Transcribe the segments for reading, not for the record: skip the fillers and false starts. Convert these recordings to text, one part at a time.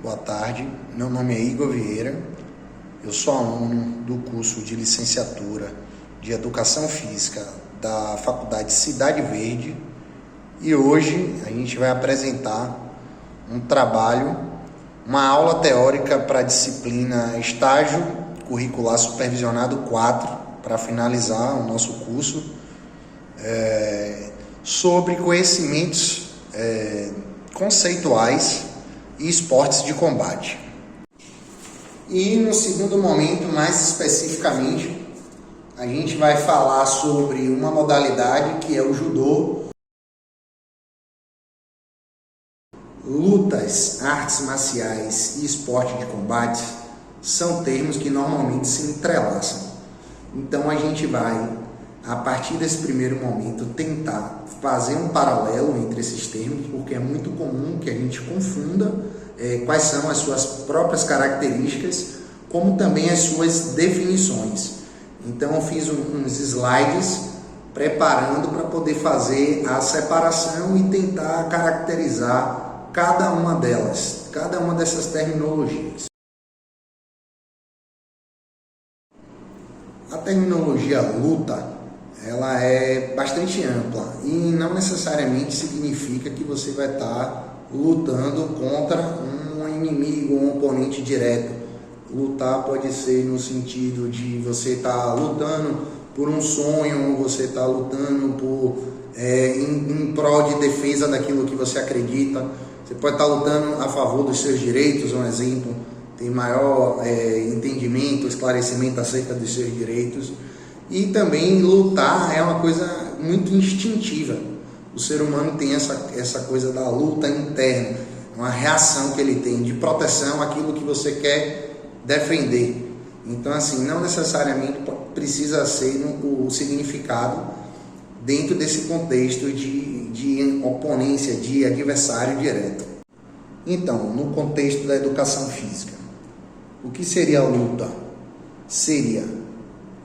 Boa tarde, meu nome é Igor Vieira, eu sou aluno do curso de licenciatura de Educação Física da Faculdade Cidade Verde e hoje a gente vai apresentar um trabalho, uma aula teórica para a disciplina Estágio Curricular Supervisionado 4, para finalizar o nosso curso, sobre conhecimentos conceituais e esportes de combate. E no segundo momento, mais especificamente, a gente vai falar sobre uma modalidade que é o judô. Lutas, artes marciais e esporte de combate são termos que normalmente se entrelaçam. Então a gente vai, a partir desse primeiro momento, tentar fazer um paralelo entre esses termos, porque é muito comum que a gente confunda quais são as suas próprias características, como também as suas definições. Então eu fiz uns slides preparando para poder fazer a separação e tentar caracterizar cada uma delas, cada uma dessas terminologias. A terminologia luta, ela é bastante ampla e não necessariamente significa que você vai estar lutando contra um inimigo, um oponente direto. Lutar pode ser no sentido de você estar lutando por um sonho, você está lutando em prol de defesa daquilo que você acredita. Você pode estar lutando a favor dos seus direitos, um exemplo, tem maior entendimento, esclarecimento acerca dos seus direitos. E também lutar é uma coisa muito instintiva. O ser humano tem essa coisa da luta interna, uma reação que ele tem de proteção àquilo que você quer defender. Então, assim, não necessariamente precisa ser o significado dentro desse contexto de oponência, de adversário direto. Então, no contexto da educação física, o que seria a luta?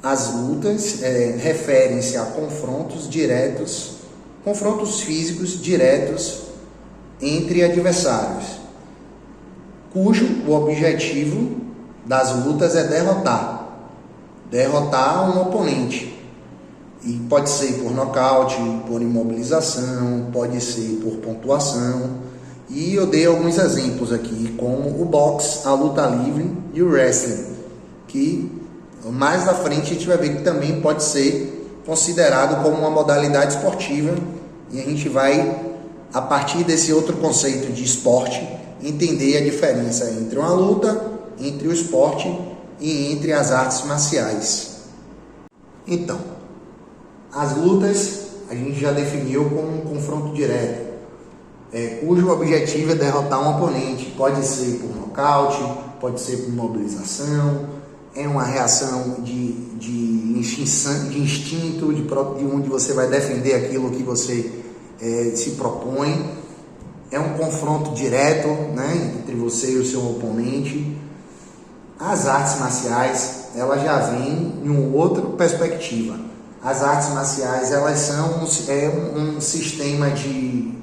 As lutas referem-se a confrontos físicos diretos entre adversários, cujo o objetivo das lutas é derrotar um oponente. E pode ser por nocaute, por imobilização, pode ser por pontuação. E eu dei alguns exemplos aqui, como o boxe, a luta livre e o wrestling, que mais à frente a gente vai ver que também pode ser considerado como uma modalidade esportiva, e a gente vai, a partir desse outro conceito de esporte, entender a diferença entre uma luta, entre o esporte e entre as artes marciais. Então, as lutas a gente já definiu como um confronto direto, cujo objetivo é derrotar um oponente. Pode ser por nocaute, pode ser por mobilização, é uma reação de instinto, de onde você vai defender aquilo que você se propõe. É um confronto direto, né, entre você e o seu oponente. As artes marciais, elas já vêm em uma outra perspectiva. As artes marciais, elas são um sistema de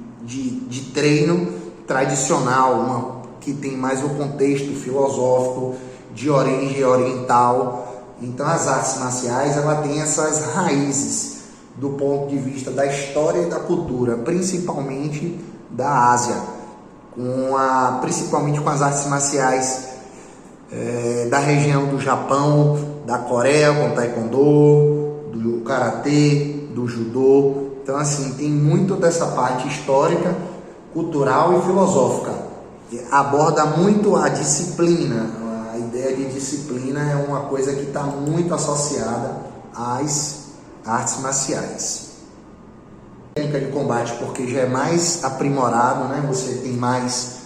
treino tradicional, que tem mais o contexto filosófico, de origem oriental. Então as artes marciais, ela tem essas raízes do ponto de vista da história e da cultura, principalmente da Ásia, principalmente com as artes marciais da região do Japão, da Coreia, com o taekwondo, do karatê, do judô. Então, assim, tem muito dessa parte histórica, cultural e filosófica. Aborda muito a disciplina. A ideia de disciplina é uma coisa que está muito associada às artes marciais. Técnica de combate, porque já é mais aprimorado, né? Você tem mais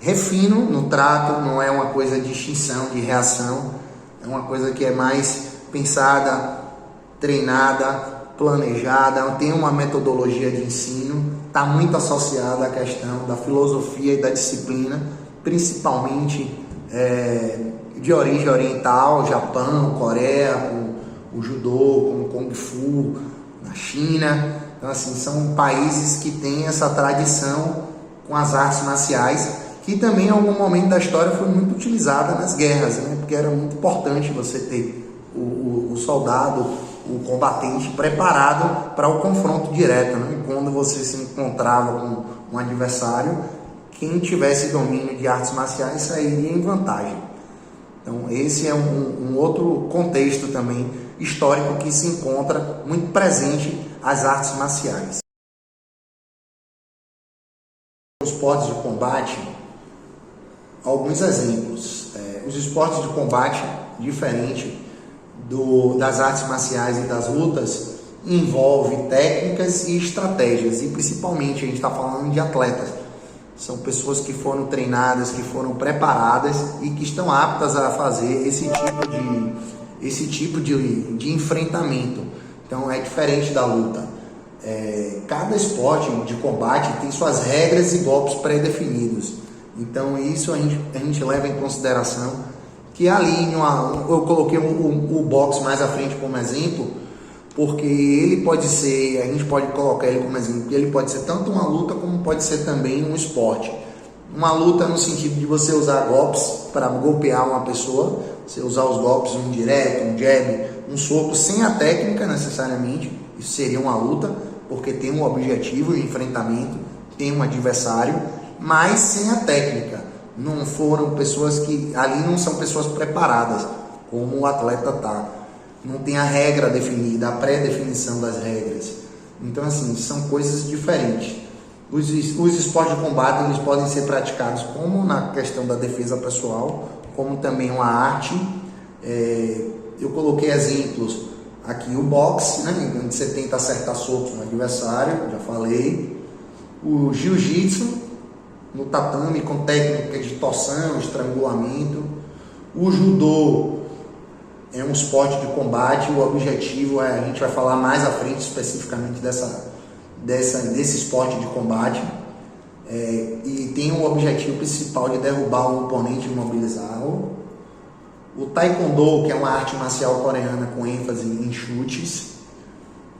refino no trato, não é uma coisa de extinção, de reação, é uma coisa que é mais pensada, treinada, planejada, tem uma metodologia de ensino, está muito associada à questão da filosofia e da disciplina, principalmente de origem oriental, Japão, Coreia, com o judô, com o Kung Fu, na China. Então, assim, são países que têm essa tradição com as artes marciais que também em algum momento da história foi muito utilizada nas guerras, né? Porque era muito importante você ter o soldado, o combatente preparado para o confronto direto, né? Quando você se encontrava com um adversário, quem tivesse domínio de artes marciais sairia em vantagem. Então esse é um outro contexto também histórico que se encontra muito presente as artes marciais. Os esportes de combate, alguns exemplos. Os esportes de combate, diferente das artes marciais e das lutas, envolve técnicas e estratégias, e principalmente a gente está falando de atletas. São pessoas que foram treinadas, que foram preparadas e que estão aptas a fazer esse tipo de enfrentamento. Então é diferente da luta. Cada esporte de combate tem suas regras e golpes pré-definidos. Então isso a gente leva em consideração, que ali eu coloquei o boxe mais à frente como exemplo, porque ele pode ser, a gente pode colocar ele como exemplo, porque ele pode ser tanto uma luta como pode ser também um esporte. Uma luta no sentido de você usar golpes para golpear uma pessoa, você usar os golpes, um direto, um jab, um soco, sem a técnica necessariamente, isso seria uma luta, porque tem um objetivo, um enfrentamento, tem um adversário, mas sem a técnica. Não foram pessoas que, ali não são pessoas preparadas, como o atleta está. Não tem a regra definida, a pré-definição das regras. Então, assim, são coisas diferentes. Os esportes de combate, eles podem ser praticados como na questão da defesa pessoal, como também uma arte. Eu coloquei exemplos aqui, o boxe, né, onde você tenta acertar socos no adversário, já falei. O jiu-jitsu, no tatame, com técnicas de torção, estrangulamento. O judô é um esporte de combate, o objetivo a gente vai falar mais à frente especificamente desse esporte de combate, e tem o objetivo principal de derrubar o oponente e imobilizá-lo. O taekwondo, que é uma arte marcial coreana com ênfase em chutes.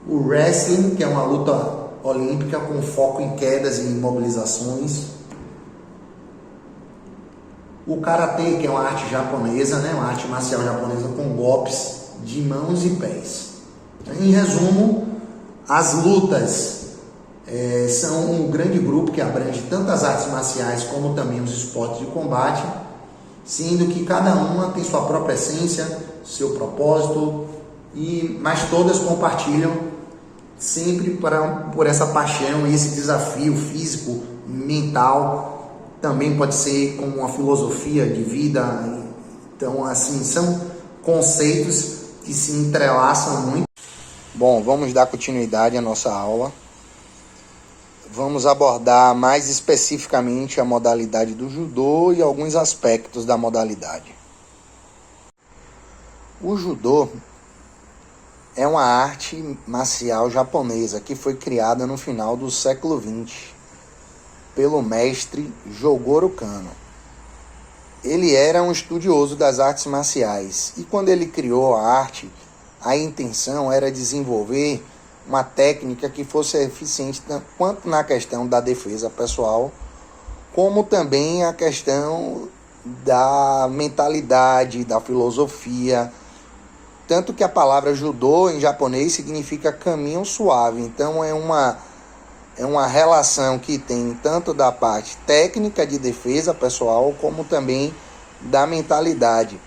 O wrestling, que é uma luta olímpica com foco em quedas e imobilizações. O karatê, que é uma arte japonesa, né? Uma arte marcial japonesa com golpes de mãos e pés. Em resumo, as lutas são um grande grupo que abrange tanto as artes marciais como também os esportes de combate, sendo que cada uma tem sua própria essência, seu propósito, mas todas compartilham sempre por essa paixão e esse desafio físico, mental. Também pode ser como uma filosofia de vida. Então, assim, são conceitos que se entrelaçam muito. Bom, vamos dar continuidade à nossa aula. Vamos abordar mais especificamente a modalidade do judô e alguns aspectos da modalidade. O judô é uma arte marcial japonesa que foi criada no final do século XX. Pelo mestre Jogoro Kano. Ele era um estudioso das artes marciais e quando ele criou a arte, a intenção era desenvolver uma técnica que fosse eficiente tanto na questão da defesa pessoal, como também a questão da mentalidade, da filosofia. Tanto que a palavra judô em japonês significa caminho suave, então é uma relação que tem tanto da parte técnica de defesa pessoal, como também da mentalidade,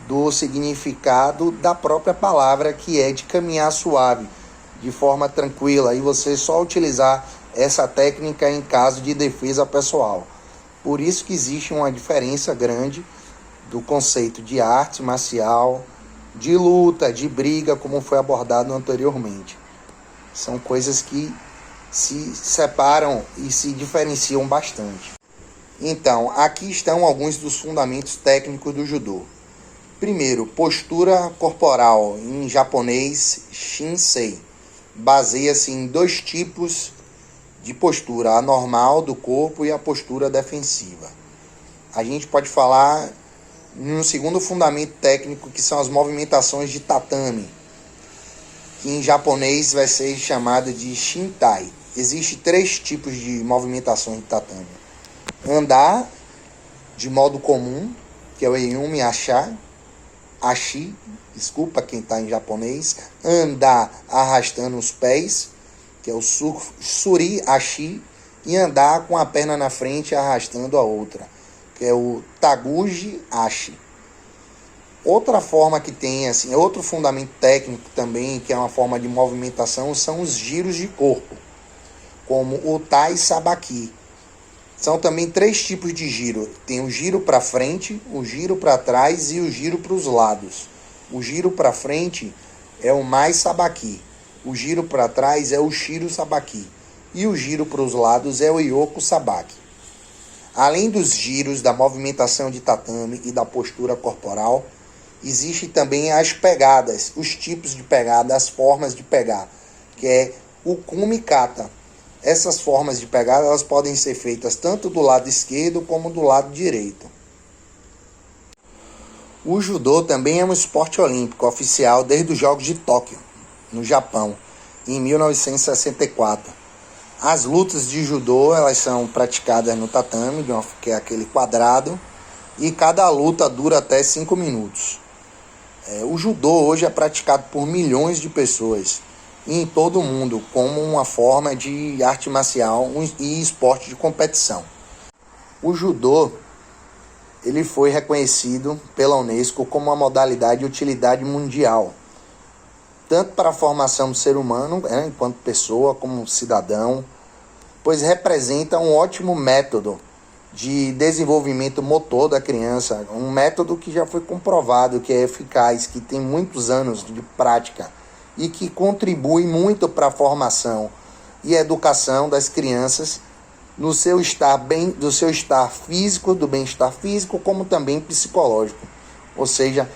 do significado da própria palavra, que é de caminhar suave, de forma tranquila, e você só utilizar essa técnica em caso de defesa pessoal. Por isso que existe uma diferença grande do conceito de arte marcial, de luta, de briga, como foi abordado anteriormente. São coisas que se separam e se diferenciam bastante. Então, aqui estão alguns dos fundamentos técnicos do judô. Primeiro, postura corporal, em japonês, shinsei. Baseia-se em dois tipos de postura, a normal do corpo e a postura defensiva. A gente pode falar no segundo fundamento técnico, que são as movimentações de tatame, que em japonês vai ser chamado de shintai. Existem três tipos de movimentações de tatame: andar, de modo comum, que é o Eiyumi Ashi, desculpa quem está em japonês, andar arrastando os pés, que é o Suri Ashi, e andar com a perna na frente arrastando a outra, que é o Taguchi Ashi. Outra forma que tem, assim, outro fundamento técnico também, que é uma forma de movimentação, são os giros de corpo, como o Tai Sabaki. São também 3 tipos de giro. Tem o giro para frente, o giro para trás e o giro para os lados. O giro para frente é o Mai Sabaki. O giro para trás é o Shiro Sabaki. E o giro para os lados é o Yoko Sabaki. Além dos giros, da movimentação de tatame e da postura corporal, existem também as pegadas, os tipos de pegada, as formas de pegar, que é o Kumi Kata. Essas formas de pegada, elas podem ser feitas tanto do lado esquerdo como do lado direito. O judô também é um esporte olímpico oficial desde os Jogos de Tóquio, no Japão, em 1964. As lutas de judô, elas são praticadas no tatame, que é aquele quadrado, e cada luta dura até 5 minutos. O judô hoje é praticado por milhões de pessoas em todo o mundo como uma forma de arte marcial e esporte de competição. O judô ele foi reconhecido pela Unesco como uma modalidade de utilidade mundial, tanto para a formação do ser humano, enquanto pessoa, como cidadão, pois representa um ótimo método de desenvolvimento motor da criança, um método que já foi comprovado que é eficaz, que tem muitos anos de prática e que contribui muito para a formação e educação das crianças no seu estar do seu estar físico, do bem-estar físico, como também psicológico. Ou seja,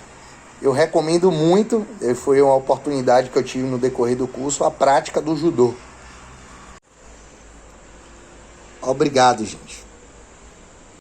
eu recomendo muito, foi uma oportunidade que eu tive no decorrer do curso, a prática do judô. Obrigado, gente.